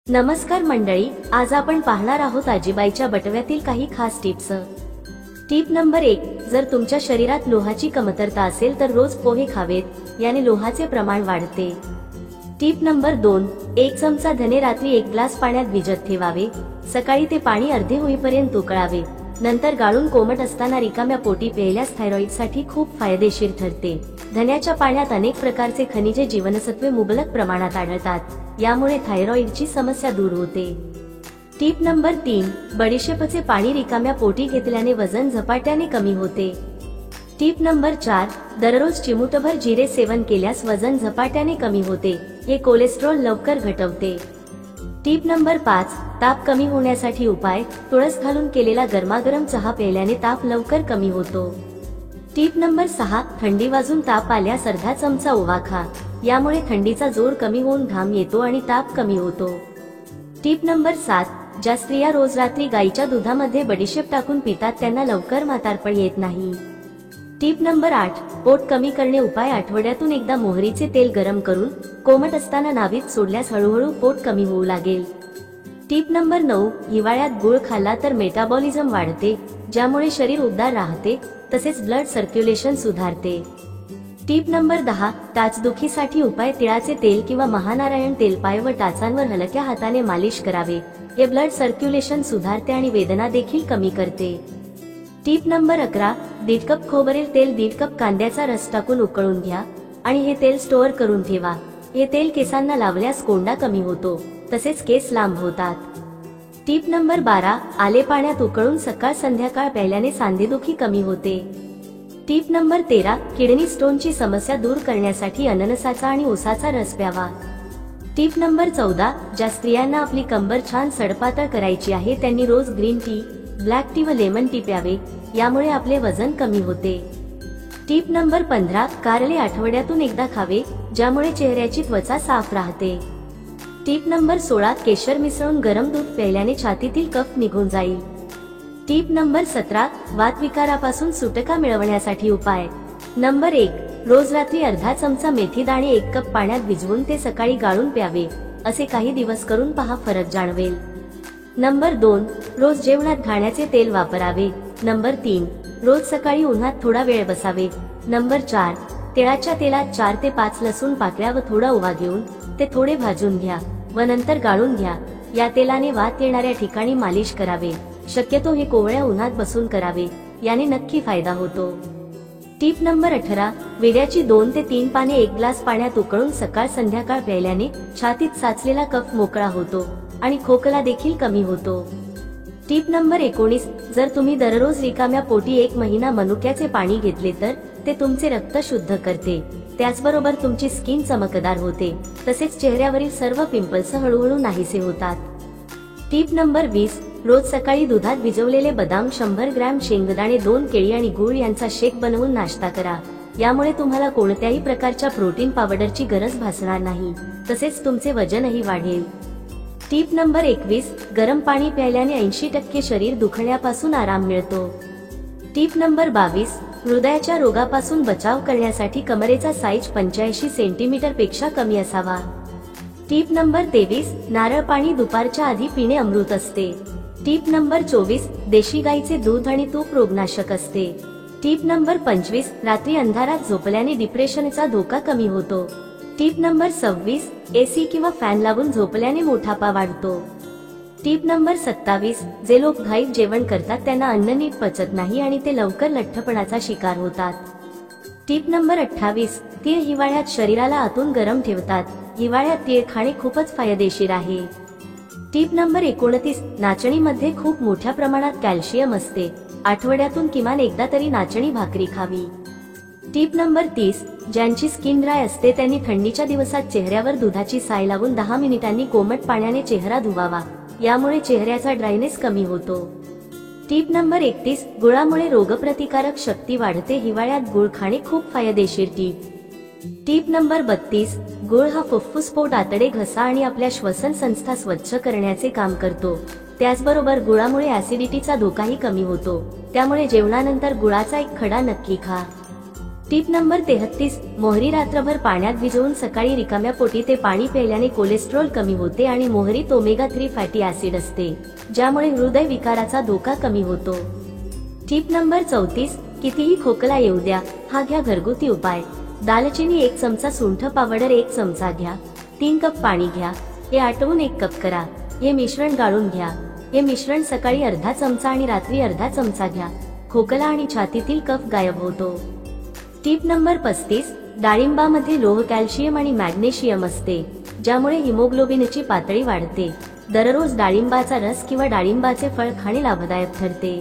नमस्कार मंडळी, आज आपण पाहणार आहोत आजीबाईच्या बटव्यातील काही खास टिप्स। टिप नंबर 1, जर तुमच्या शरीरात लोहाची कमतरता असेल तर रोज पोहे खावेत, याने लोहाचे प्रमाण वाढते। टिप नंबर 2, 1 चमचा धने रात्री 1 ग्लास पाण्यात भिजत ठेवावे, सकाळी ते पाणी अर्धे होईपर्यंत उकळावे, नंतर गाळून कोमट असताना रिकाम्या पोटी प्यायल्यास थायरॉइडसाठी खूप फायदेशीर ठरते। धन्याच्या पाण्यात अनेक प्रकारचे खनिजे जीवनसत्वे मुबलक प्रमाणात आढळतात, यामुळे थायरॉइडची समस्या दूर होते। टिप नंबर 3, बडीशेपचे पाणी रिकाम्या पोटी घेतल्याने वजन झपाट्याने कमी होते। टिप नंबर 4, दररोज चिमूटभर जिरे सेवन केल्यास वजन झपाट्याने कमी होते, हे कोलेस्ट्रॉल लवकर घटवते। टिप नंबर 5, ताप कमी होण्यासाठी उपाय, तुळस घालून केलेला गरमागरम चहा प्यायल्याने ताप लवकर कमी होतो। टिप नंबर 6, थंडी वाजून ताप आल्यास अर्धा चमचा ओवा खा, यामुळे थंडीचा जोर कमी होऊन घाम येतो आणि ताप कमी होतो। टिप नंबर 7, ज्या स्त्रिया रोज रात्री गाईच्या दुधामध्ये बडीशेप टाकून पितात त्यांना लवकर म्हातारपण येत नाही। टिप नंबर 8, पोट कमी करणे उपाय, आठवड्यातून एकदा मोहरीचे तेल गरम करून कोमट असताना नावीत सोडल्यास हळूहळू पोट कमी होऊ लागेल। टिप नंबर 9, हिवाळ्यात गुळ खाल्ला तर मेटाबॉलिझम वाढते, ज्यामुळे शरीर उबदार राहते, तसेच ब्लड सर्क्युलेशन सुधारते। टिप नंबर 10, टाचदुखीसाठी उपाय, तिळाचे तेल किंवा महानारायण तेल पाय व टाचांवर हलक्या हाताने मालिश करावे, हे ब्लड सर्क्युलेशन सुधारते आणि वेदना देखील कमी करते। टिप नंबर 11, 1.5 कप खोबरेल तेल 1.5 कप कांद्याचा रस टाकून उकळून घ्या आणि हे तेल स्टोअर करून ठेवा, हे तेल केसांना लावल्यास कोंडा कमी होतो, तसेच केस लांब होतात। टिप नंबर 12, आले पाण्यात उकळून सकाळ संध्याकाळ प्यायल्याने सांधेदुखी कमी होते। टिप नंबर 13, किडनी स्टोनची समस्या दूर करण्यासाठी अननसाचा आणि ऊसाचा रस प्यावा। टिप नंबर 14, ज्या स्त्रियांना आपली कंबर छान सडपातळ करायची आहे त्यांनी रोज ग्रीन टी, ब्लॅक टी व लेमन टी प्यावे, यामुळे आपले वजन कमी होते। टिप नंबर 15, कारले आठवड्यातून एकदा खावे, ज्यामुळे चेहऱ्याची त्वचा साफ राहते। टिप नंबर 16, केशर मिसळून गरम दूध प्यायल्याने छातीतील कफ निघून जाईल। टिप नंबर 17, वातविकारापासून सुटका मिळवण्यासाठी उपाय। नंबर 1, रोज रात्री अर्धा चमचा मेथी दाणे 1 कप पाण्यात भिजवून ते सकाळी गाळून प्यावे, असे काही दिवस करून पहा, फरक जाणवेल। नंबर 2, रोज जेवणात घाण्याचे तेल वापरावे। नंबर 3, रोज सकाळी उन्हात थोडा वेळ बसावे। नंबर 4, तिळाच्या तेलात 4 ते 5 लसूण पाकळ्या व थोडा ओवा घेऊन ते थोडे भाजून घ्या व नंतर गाळून घ्या, या तेलाने वात येणाऱ्या ठिकाणी मालिश करावे, शक्यतो हे कोवळ्या उन्हात बसून करावे, याने नक्की फायदा होतो। टिप नंबर 18, विड्याची 2 ते 3 पाने 1 ग्लास पाण्यात उकळून सकाळ संध्याकाळ प्यायल्याने छातीत साचलेला कफ मोकळा होतो आणि खोकला देखील कमी होतो। टिप नंबर 19, जर तुम्ही दररोज रिकाम्या पोटी 1 महिना मनुक्याचे पाणी घेतले तर ते तुमचे रक्त शुद्ध करते, त्याचबरोबर तुमची स्किन चमकदार होते, तसेच चेहऱ्यावरील सर्व पिंपल्स हळूहळू नाहीसे होतात। टिप नंबर 20, रोज सकाळी दुधात भिजवलेले बदाम, 100 ग्रॅम शेंगदाणे, 2 केळी आणि गूळ यांचा शेक बनवून नाश्ता करा, यामुळे तुम्हाला कोणत्याही प्रकारच्या प्रोटीन पावडरची गरज भासणार नाही, तसेच तुमचे वजनही वाढेल। टिप नंबर 21, गरम पाणी प्यायल्याने 80% शरीर दुखण्यापासून आराम मिळतो। टिप नंबर 22, हृदयाच्या रोगापासून बचाव करण्यासाठी कमरेचा साईज 85 सेंटीमीटर पेक्षा कमी असावा। टिप नंबर 23, नारळ पाणी दुपारच्या आधी पिणे अमृत असते। टिप नंबर 24, देशी गाईचे दूध आणि तूप रोगनाशक असते। टिप नंबर 25, रात्री अंधारात झोपल्याने डिप्रेशनचा धोका कमी होतो। टिप नंबर 26, एसी किंवा फॅन लावून झोपल्याने मोठापा वाढतो। टिप नंबर 27, जे लोक घाईत जेवण करतात त्यांना अन्न नीट पचत नाही आणि ते लवकर लठ्ठपणाचा शिकार होतात। टिप नंबर 28, तीळ हिवाळ्यात शरीराला आतून गरम ठेवतात, हिवाळ्यात तीळ खाणे खूपच फायदेशीर आहे। टिप नंबर 29, नाचणीमध्ये खूप मोठ्या प्रमाणात कॅल्शियम असते, आठवड्यातून किमान एकदा तरी नाचणी भाकरी खावी। टिप नंबर 30, ज्यांची स्किन ड्राय असते त्यांनी थंडीच्या दिवसात चेहऱ्यावर दुधाची साय लावून 10 मिनिटांनी कोमट पाण्याने चेहरा धुवावा, यामुळे चेहऱ्याचा ड्रायनेस कमी होतो। टिप नंबर 31, गुळामुळे रोगप्रतिकारक शक्ती वाढते, हिवाळ्यात गुळ खाणे खूप फायदेशीर। टिप नंबर 32, गुळ हा फुफ्फुस, पोट, आतडे, घसा आणि आपल्या श्वसन संस्था स्वच्छ करण्याचे काम करतो, त्याचबरोबर गुळामुळे ऍसिडिटीचा धोकाही कमी होतो, त्यामुळे जेवणानंतर गुळाचा एक खडा नक्की खा। टिप नंबर 33, मोहरी रात्रभर पाण्यात भिजवून सकाळी रिकाम्या पोटी ते पाणी प्यायल्याने कोलेस्ट्रॉल कमी होते आणि मोहरीत ओमेगा 3 फॅटी ऍसिड असते, ज्यामुळे हृदय विकाराचा धोका कमी होतो. टिप नंबर 34, कितीही खोकला येऊ द्या, हा घ्या घरगुती उपाय. दालचिनी 1 चमचा, सुंठ पावडर 1 चमचा घ्या. 3 कप पाणी घ्या. हे आटवून 1 कप करा. हे मिश्रण गाळून घ्या. हे मिश्रण सकाळी अर्धा चमचा आणि रात्री अर्धा चमचा घ्या. खोकला आणि छातीतील कफ गायब होतो. टिप नंबर 35, डाळिंबामध्ये लोह, कॅल्शियम आणि मॅग्नेशियम असते, ज्यामुळे हिमोग्लोबिनची पातळी वाढते. दररोज डाळिंबाचा रस किंवा डाळिंबाचे फळ खाणे लाभदायक ठरते.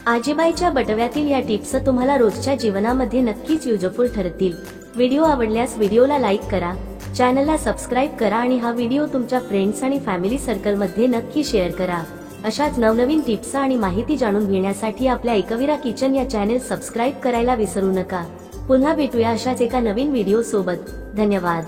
आजीबाईच्या बटव्यातील या टिप्स तुम्हाला रोजच्या जीवनामध्ये नक्कीच युजफुल ठरतील. व्हिडिओ आवडल्यास व्हिडिओला लाईक करा, चॅनलला सबस्क्राईब करा आणि हा व्हिडिओ तुमच्या फ्रेंड्स आणि फॅमिली सर्कलमध्ये नक्की शेअर करा. अशाच नवनवीन टिप्स आणि माहिती जाणून घेण्यासाठी आपल्या एकविरा किचन या चॅनल सबस्क्राईब करायला विसरू नका. पुन्हा भेटूया अशाच एका नवीन व्हिडिओ सोबत. धन्यवाद.